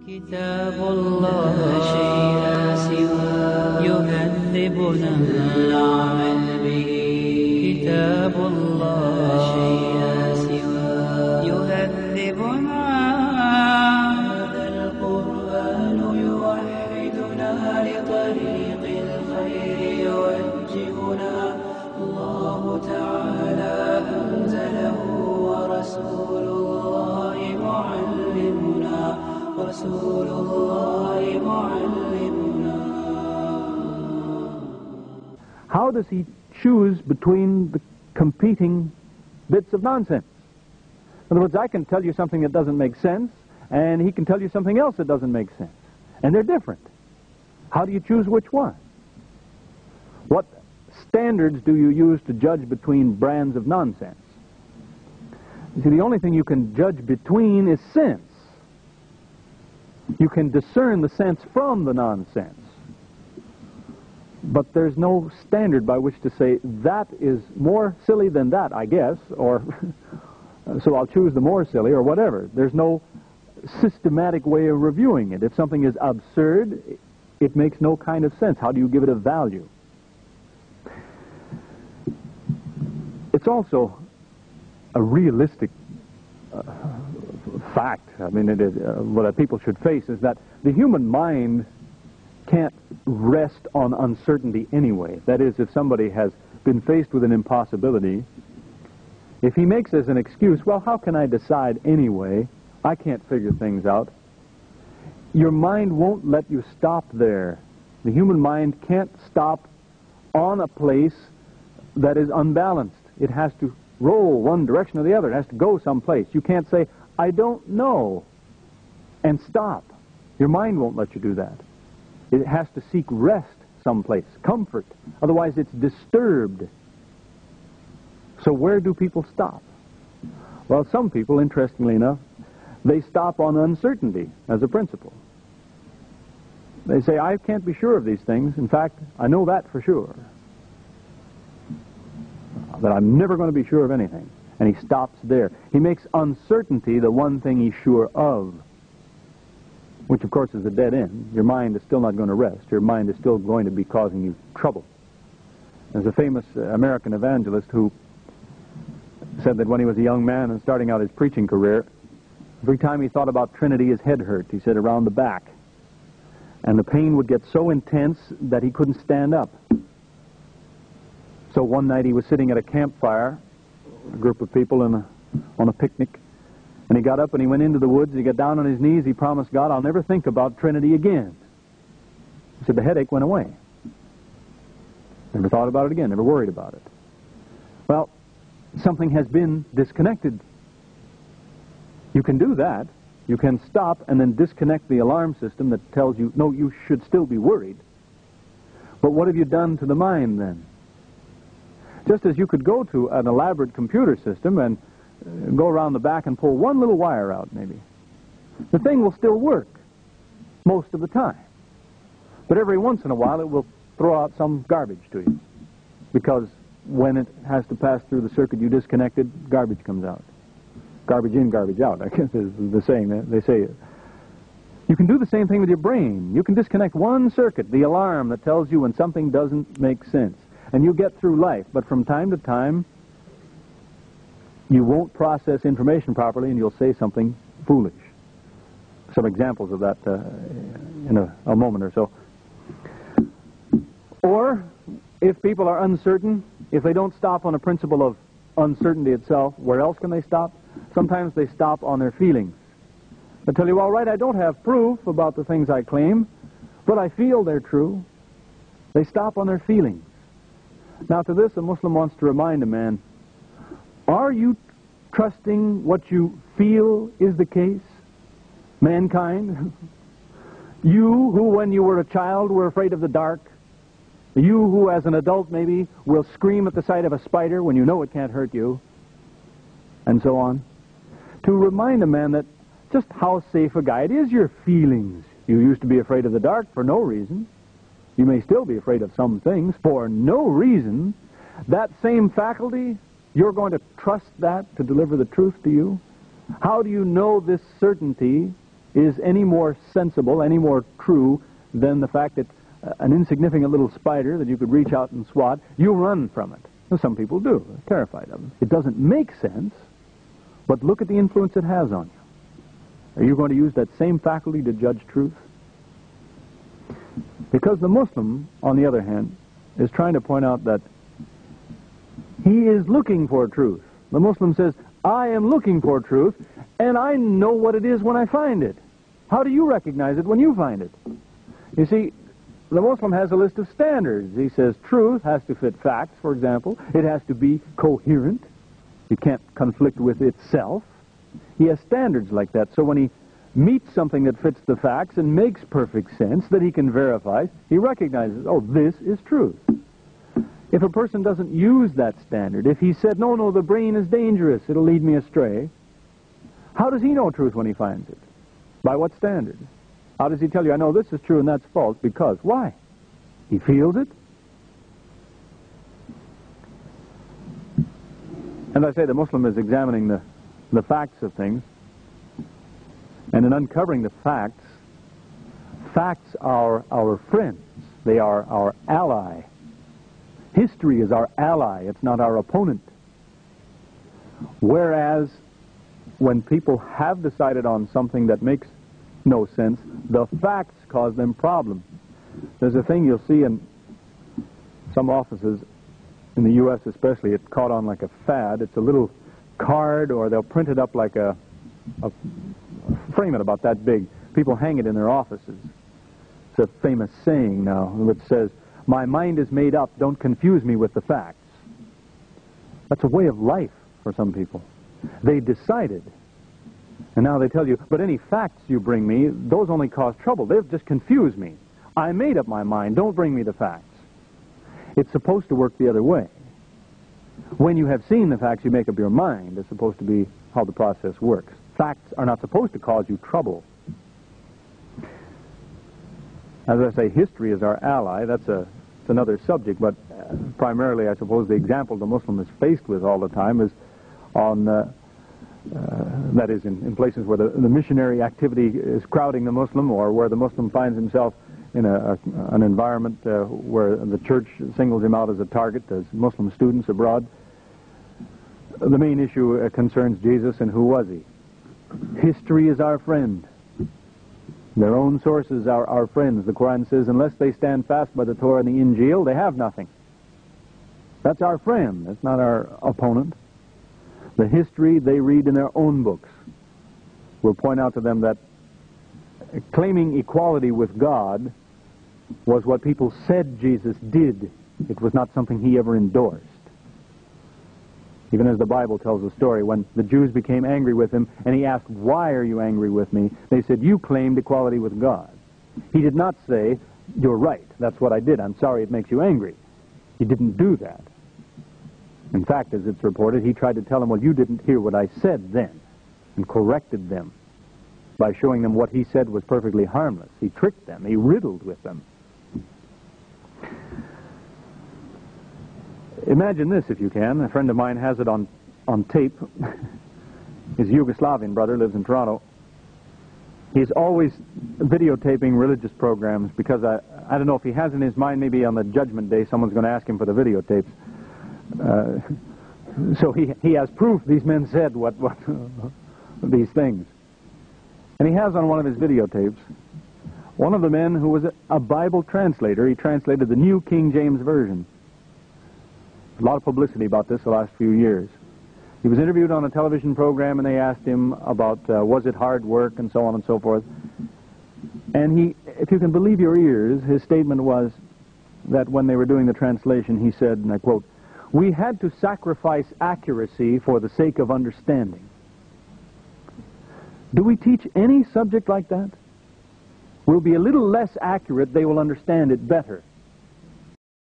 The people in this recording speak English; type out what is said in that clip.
كتاب الله لا شيء سواه يهذبنا العمل به كتاب الله لا شيء سواه يهذبنا هذا القرآن يوحدنا لطريق الخير يوجهنا الله تعالى أنزله ورسول الله معلمنا رسول الله معلمنا. How does he choose between the competing bits of nonsense? In other words, I can tell you something that doesn't make sense, and he can tell you something else that doesn't make sense. And they're different. How do you choose which one? What standards do you use to judge between brands of nonsense? You see, the only thing you can judge between is sense. You can discern the sense from the nonsense. But there's no standard by which to say that is more silly than that, I guess, or so I'll choose the more silly, or whatever. There's no systematic way of reviewing it. If something is absurd, it makes no kind of sense. How do you give it a value? It's also a realistic fact. I mean, what people should face is that the human mind can't rest on uncertainty anyway. That is, if somebody has been faced with an impossibility, if he makes as an excuse, well, how can I decide anyway? I can't figure things out. Your mind won't let you stop there. The human mind can't stop on a place that is unbalanced. It has to roll one direction or the other. It has to go someplace. You can't say, I don't know, and stop. Your mind won't let you do that. It has to seek rest someplace, comfort. Otherwise, it's disturbed. So where do people stop? Well, some people, interestingly enough, they stop on uncertainty as a principle. They say, I can't be sure of these things. In fact, I know that for sure. That I'm never going to be sure of anything. And he stops there. He makes uncertainty the one thing he's sure of, which of course is a dead end. Your mind is still not going to rest. Your mind is still going to be causing you trouble. There's a famous American evangelist who said that when he was a young man and starting out his preaching career, every time he thought about Trinity, his head hurt, he said, around the back. And the pain would get so intense that he couldn't stand up. So one night he was sitting at a campfire, a group of people on a picnic, and he got up and he went into the woods. He got down on his knees. He promised God, I'll never think about Trinity again. He said the headache went away. Never thought about it again, never worried about it. Well, something has been disconnected. You can do that. You can stop and then disconnect the alarm system that tells you, no, you should still be worried. But what have you done to the mind then? Just as you could go to an elaborate computer system and go around the back and pull one little wire out, maybe. The thing will still work most of the time. But every once in a while it will throw out some garbage to you. Because when it has to pass through the circuit you disconnected, garbage comes out. Garbage in, garbage out, I guess is the saying. They say it. You can do the same thing with your brain. You can disconnect one circuit, the alarm that tells you when something doesn't make sense. And you get through life, but from time to time, you won't process information properly and you'll say something foolish. Some examples of that in a moment or so. Or, if people are uncertain, if they don't stop on a principle of uncertainty itself, where else can they stop? Sometimes they stop on their feelings. They tell you, all right, I don't have proof about the things I claim, but I feel they're true. They stop on their feelings. Now, to this, a Muslim wants to remind a man, are you trusting what you feel is the case? Mankind? You who, when you were a child, were afraid of the dark? You who, as an adult, maybe, will scream at the sight of a spider when you know it can't hurt you? And so on. To remind a man that just how safe a guide is your feelings. You used to be afraid of the dark for no reason. You may still be afraid of some things for no reason. That same faculty, you're going to trust that to deliver the truth to you? How do you know this certainty is any more sensible, any more true than the fact that an insignificant little spider that you could reach out and swat, you run from it. Well, some people do. They're terrified of it. It doesn't make sense, but look at the influence it has on you. Are you going to use that same faculty to judge truth? Because the Muslim, on the other hand, is trying to point out that he is looking for truth. The Muslim says, I am looking for truth, and I know what it is when I find it. How do you recognize it when you find it? You see, the Muslim has a list of standards. He says truth has to fit facts, for example. It has to be coherent. It can't conflict with itself. He has standards like that. So when he meets something that fits the facts and makes perfect sense, that he can verify, he recognizes, oh, this is truth. If a person doesn't use that standard, if he said, no, the brain is dangerous, it'll lead me astray, how does he know truth when he finds it? By what standard? How does he tell you, I know this is true and that's false, because? Why? He feels it. As I say, the Muslim is examining the facts of things, and in uncovering the facts, facts are our friends. They are our ally. History is our ally. It's not our opponent. Whereas, when people have decided on something that makes no sense, the facts cause them problems. There's a thing you'll see in some offices, in the U.S. especially, it's caught on like a fad. It's a little card, or they'll print it up like frame it about that big. People hang it in their offices. It's a famous saying now, which says, my mind is made up, don't confuse me with the facts. That's a way of life for some people. They decided, and now they tell you, but any facts you bring me, those only cause trouble. They'll just confuse me. I made up my mind, don't bring me the facts. It's supposed to work the other way. When you have seen the facts, you make up your mind. It's supposed to be how the process works. Facts are not supposed to cause you trouble. As I say, history is our ally. That's another subject, but primarily, I suppose, the example the Muslim is faced with all the time is on, that is, in places where the missionary activity is crowding the Muslim, or where the Muslim finds himself in an environment where the church singles him out as a target, as Muslim students abroad. The main issue concerns Jesus and who was he. History is our friend. Their own sources are our friends. The Quran says, unless they stand fast by the Torah and the Injil, they have nothing. That's our friend. That's not our opponent. The history they read in their own books will point out to them that claiming equality with God was what people said Jesus did. It was not something he ever endorsed. Even as the Bible tells the story, when the Jews became angry with him, and he asked, why are you angry with me? They said, you claimed equality with God. He did not say, you're right, that's what I did, I'm sorry it makes you angry. He didn't do that. In fact, as it's reported, he tried to tell them, well, you didn't hear what I said then, and corrected them by showing them what he said was perfectly harmless. He tricked them, he riddled with them. Imagine this, if you can. A friend of mine has it on tape. His Yugoslavian brother lives in Toronto. He's always videotaping religious programs because I don't know if he has in his mind, maybe on the Judgment Day someone's going to ask him for the videotapes. So he has proof these men said what these things. And he has on one of his videotapes one of the men who was a Bible translator. He translated the New King James Version. A lot of publicity about this the last few years. He was interviewed on a television program, and they asked him about was it hard work and so on and so forth. And he, if you can believe your ears, his statement was that when they were doing the translation, he said, and I quote, "We had to sacrifice accuracy for the sake of understanding." Do we teach any subject like that? We'll be a little less accurate, they will understand it better.